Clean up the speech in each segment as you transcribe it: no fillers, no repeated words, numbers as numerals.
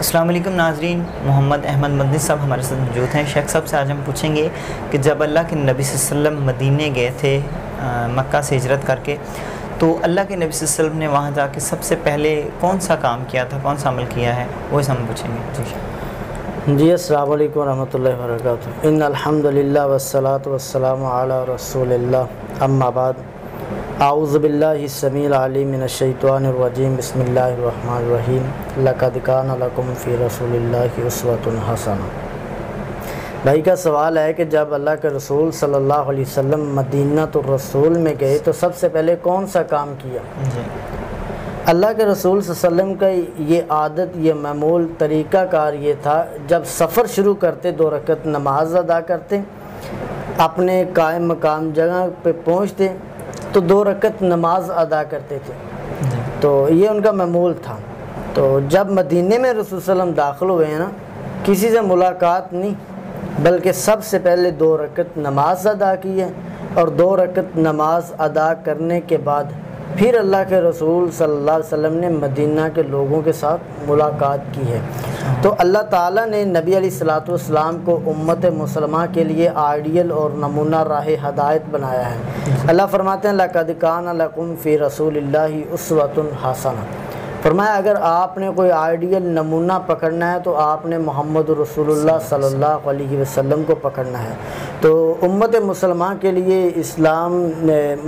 السلام علیکم ناظرین، محمد احمد مدنی صاحب ہمارے ساتھ موجود ہیں۔ شیخ صاحب سے آج ہم پوچھیں گے کہ جب اللہ کے نبی صلی اللہ علیہ وسلم مدینے گئے تھے مکہ سے ہجرت کر کے، تو اللہ کے نبی صلی اللہ علیہ وسلم نے وہاں جا کے سب سے پہلے کون سا کام کیا تھا، کون سا عمل کیا ہے، وہ اس ہم پوچھیں گے۔ جی السلام علیکم ورحمۃ اللہ وبرکاتہ۔ ان الحمد للہ والصلاۃ والسلام علی رسول اللہ، اما بعد، اعوذ باللہ السمیع العلیم من الشیطان الرجیم، بسم اللہ الرحمن الرحیم۔ لقد کان لکم فی رسول اللہ اسوۃ حسنہ۔ بھائی کا سوال ہے کہ جب اللہ کے رسول صلی اللہ علیہ وسلم مدینۃ الرسول میں گئے تو سب سے پہلے کون سا کام کیا؟ اللہ کے رسول صلی اللہ علیہ وسلم کا یہ عادت، یہ معمول، طریقہ کار یہ تھا، جب سفر شروع کرتے 2 رکعت نماز ادا کرتے، اپنے قائم مقام جگہ پہ پہنچتے تو 2 رکعت نماز ادا کرتے تھے، تو یہ ان کا معمول تھا۔ تو جب مدینے میں رسول صلی اللہ علیہ وسلم داخل ہوئے ہیں نا، کسی سے ملاقات نہیں، بلکہ سب سے پہلے 2 رکعت نماز ادا کی ہے، اور 2 رکعت نماز ادا کرنے کے بعد پھر اللہ کے رسول صلی اللہ علیہ وسلم نے مدینہ کے لوگوں کے ساتھ ملاقات کی ہے۔ تو اللہ تعالیٰ نے نبی علیہ الصلوۃ والسلام کو امت مسلمہ کے لیے آئیڈیل اور نمونہ راہ ہدایت بنایا ہے۔ اللہ فرماتے ہیں لقد کان لکم فی رسول اللہ اسوۃ حسنہ۔ فرمایا اگر آپ نے کوئی آئیڈیل نمونہ پکڑنا ہے تو آپ نے محمد رسول اللہ صلی اللہ علیہ وسلم کو پکڑنا ہے۔ تو امت مسلمہ کے لیے، اسلام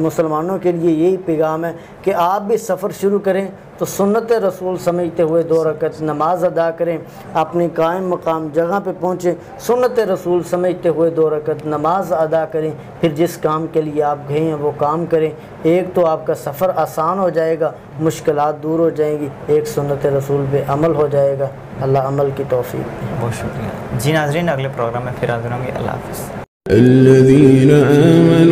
مسلمانوں کے لیے یہی پیغام ہے کہ آپ بھی سفر شروع کریں تو سنت رسول سمجھتے ہوئے 2 رکعت نماز ادا کریں، اپنی قائم مقام جگہ پہ پہنچیں، سنت رسول سمجھتے ہوئے 2 رکعت نماز ادا کریں، پھر جس کام کے لیے آپ گئے ہیں وہ کام کریں۔ ایک تو آپ کا سفر آسان ہو جائے گا، مشکلات دور ہو جائیں گی، ایک سنت رسول پہ عمل ہو جائے گا۔ اللہ عمل کی توفیق دے۔ بہت شکریہ جی ناظرین، اگلے پروگرام میں پھر حاضر ہوں گے۔ اللہ حافظ۔ الذين آمنوا